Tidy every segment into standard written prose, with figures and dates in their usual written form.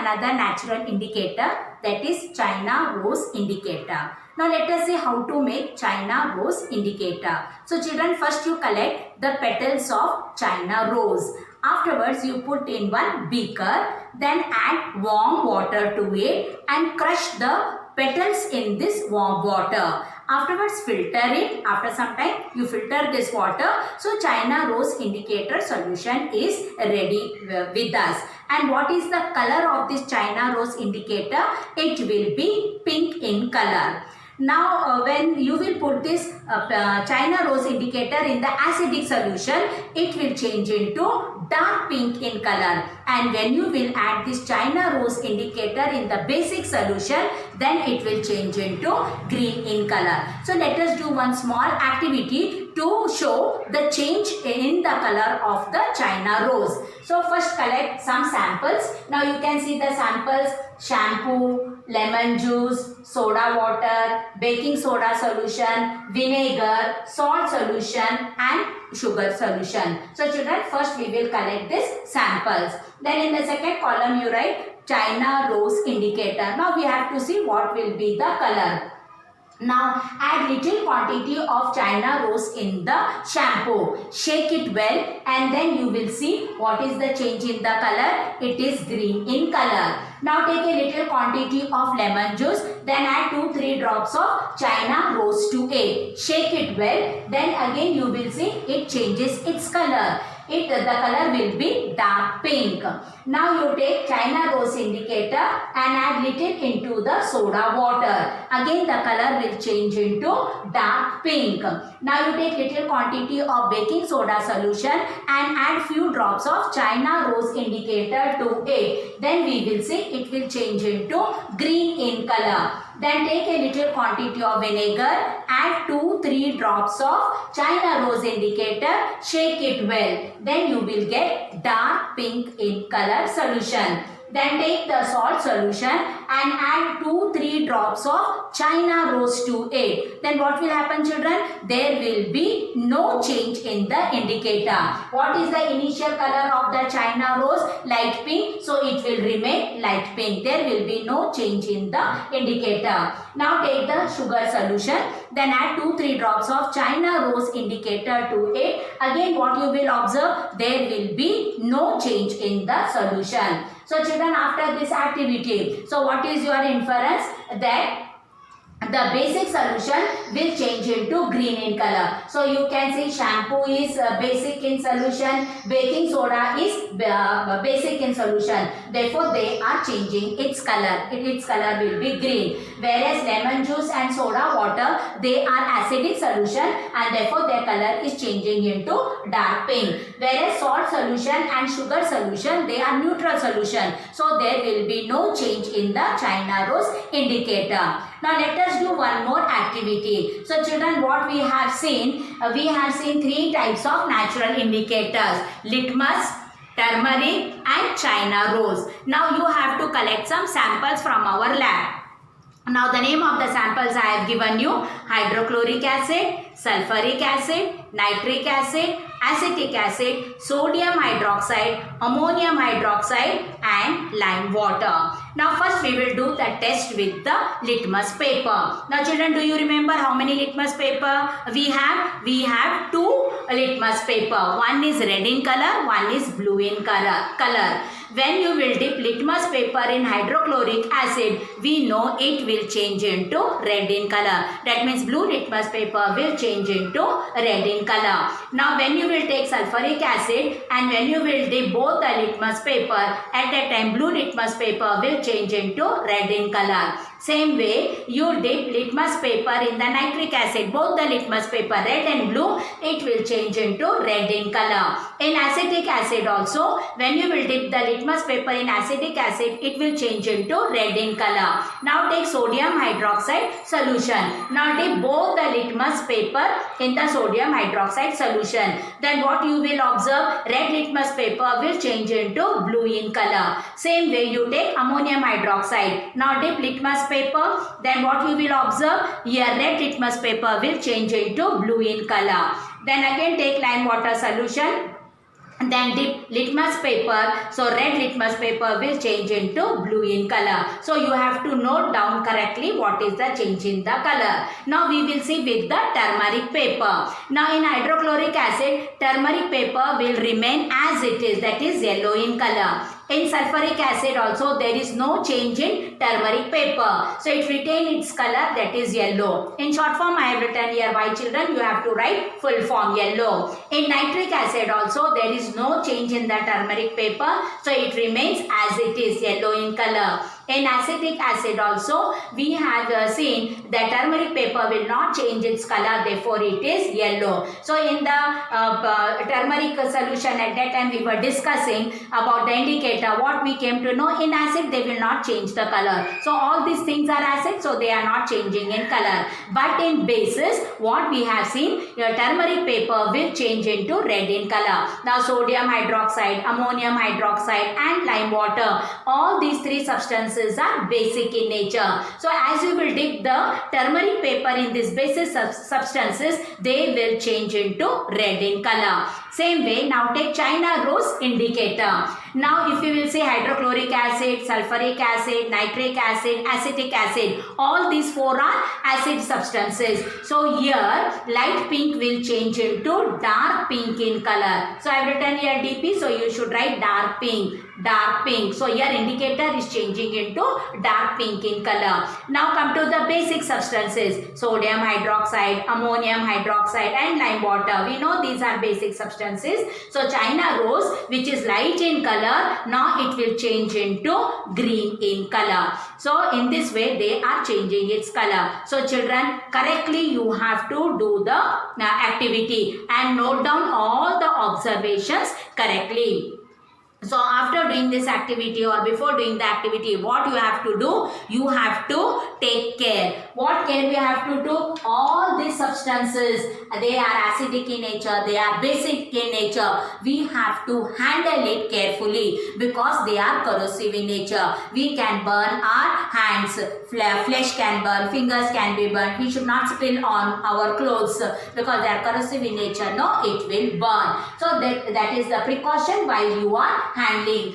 another natural indicator, that is China rose indicator. Now let us see how to make China rose indicator. So children, first you collect the petals of China rose. Afterwards you put in one beaker, then add warm water to it and crush the petals in this warm water. Afterwards filter it. After some time you filter this water. So China rose indicator solution is ready with us. And what is the color of this China rose indicator? It will be pink in color. Now when you will put this China rose indicator in the acidic solution, it will change into dark pink in color. And when you will add this China rose indicator in the basic solution, then it will change into green in color. So let us do one small activity to show the change in the color of the China rose. So first collect some samples. Now you can see the samples: shampoo, lemon juice, soda water, baking soda solution, vinegar, salt solution and sugar solution. So children, first we will collect these samples. Then in the second column you write China rose indicator. Now we have to see what will be the color. Now add little quantity of China rose in the shampoo. Shake it well and then you will see what is the change in the color. It is green in color. Now take a little quantity of lemon juice, then add 2-3 drops of China rose to it. Shake it well, then again you will see it changes its color. The color will be dark pink. Now you take China rose indicator and add little into the soda water. Again the color will change into dark pink. Now you take little quantity of baking soda solution and add few drops of China rose indicator to it. Then we will see it will change into green in color. Then take a little quantity of vinegar, add 2-3 drops of China rose indicator, shake it well. Then you will get dark pink in color solution. Then take the salt solution and add 2-3 drops of China rose to it. Then what will happen, children? There will be no change in the indicator. What is the initial color of the China rose? Light pink. So it will remain light pink. There will be no change in the indicator. Now take the sugar solution. Then add 2-3 drops of China rose indicator to it. Again what you will observe? There will be no change in the solution. So children, after this activity, so what is your inference? That the basic solution will change into green in color. So you can see shampoo is basic in solution, baking soda is basic in solution. Therefore they are changing its color. Its color will be green. Whereas lemon juice and soda water, they are acidic solution and therefore their color is changing into dark pink. Whereas salt solution and sugar solution, they are neutral solution. So there will be no change in the China rose indicator. Now let us do one more activity. So children, what we have seen 3 types of natural indicators: litmus, turmeric and China rose. Now you have to collect some samples from our lab. Now the name of the samples I have given you: hydrochloric acid, sulfuric acid, nitric acid, acetic acid, sodium hydroxide, ammonium hydroxide and lime water. Now first we will do the test with the litmus paper. Now children, do you remember how many litmus paper we have? We have 2 litmus paper. One is red in color, one is blue in color. When you will dip litmus paper in hydrochloric acid, we know it will change into red in color. That means blue litmus paper will change into red in color. Now when you will take sulfuric acid and when you will dip both the litmus paper, at that time blue litmus paper will change into red in color. Same way, you dip litmus paper in the nitric acid, both the litmus paper red and blue, it will change into red in color. In acetic acid also, when you will dip the litmus paper in acetic acid, it will change into red in color. Now take sodium hydroxide solution. Now dip both the litmus paper in the sodium hydroxide solution. Then what you will observe? Red litmus paper will change into blue in color. Same way, you take ammonium hydroxide. Now dip litmus paper, then what you will observe? Here red litmus paper will change into blue in color. Then again take lime water solution. then dip litmus paper, so red litmus paper will change into blue in color. So you have to note down correctly what is the change in the color. Now we will see with the turmeric paper. Now in hydrochloric acid, turmeric paper will remain as it is, that is yellow in color. In sulfuric acid also there is no change in turmeric paper. So it retains its color, that is yellow. In short form I have written here, why children? You have to write full form yellow. In nitric acid also there is no change in the turmeric paper. So it remains as it is, yellow in color. In acetic acid also we have seen that turmeric paper will not change its color, therefore it is yellow. So in the turmeric solution at that time we were discussing about the indicator. What we came to know, in acid they will not change the color. So all these things are acid, so they are not changing in color. But in bases, what we have seen, your turmeric paper will change into red in color. Now sodium hydroxide, ammonium hydroxide and lime water, all these three substances are basic in nature. So as you will dip the turmeric paper in these basic substances, they will change into red in color. Same way, now take China rose indicator. Now if you will say hydrochloric acid, sulfuric acid, nitric acid, acetic acid, all these four are acid substances. So here light pink will change into dark pink in color. So I have written here DP, so you should write dark pink. Dark pink. So here indicator is changing into dark pink in color. Now come to the basic substances, sodium hydroxide, ammonium hydroxide and lime water. We know these are basic substances. So China rose, which is light in color, now it will change into green in color. So in this way they are changing its color. So children, correctly you have to do the activity and note down all the observations correctly. So after doing this activity or before doing the activity, what you have to do? You have to take care. What care we have to do? All these substances, they are acidic in nature, they are basic in nature. We have to handle it carefully because they are corrosive in nature. We can burn our hands, flesh can burn, fingers can be burned. We should not spill on our clothes because they are corrosive in nature. No, it will burn. So that is the precaution while you are handling.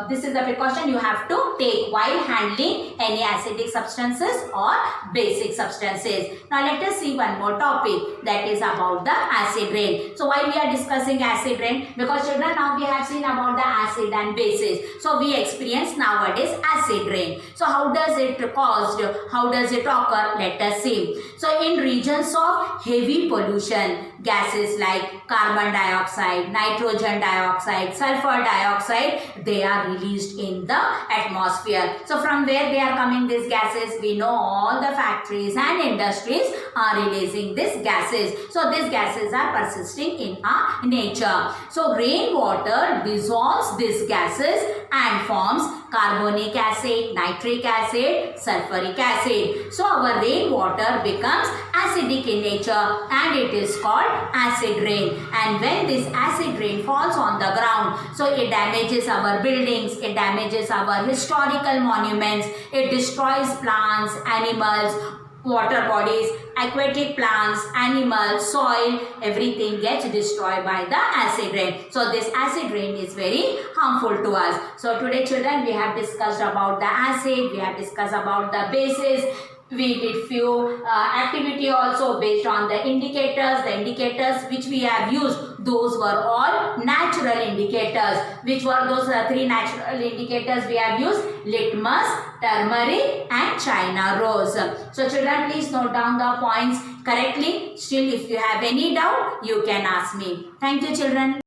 This is the precaution you have to take while handling any acidic substances or basic substances. Now let us see one more topic, that is about the acid rain. So why we are discussing acid rain? Because children, now we have seen about the acid and bases. So we experience nowadays acid rain. So how does it caused? How does it occur? Let us see. So in regions of heavy pollution, gases like carbon dioxide, nitrogen dioxide, sulfur dioxide, they are released in the atmosphere. So from where they are coming these gases? We know all the factories and industries are releasing these gases. So these gases are persisting in our nature. So rainwater dissolves these gases and forms carbonic acid, nitric acid, sulfuric acid. So our rainwater becomes acidic in nature and it is called acid rain. And when this acid rain falls on the ground, so it damages our buildings, it damages our historical monuments, it destroys plants, animals, water bodies, aquatic plants, animals, soil, everything gets destroyed by the acid rain. So this acid rain is very harmful to us. So today children, we have discussed about the acid, we have discussed about the bases. We did few activity also based on the indicators. The indicators which we have used, those were all natural indicators. Which were those three natural indicators we have used? Litmus, turmeric and China rose. So children, please note down the points correctly. Still, if you have any doubt, you can ask me. Thank you children.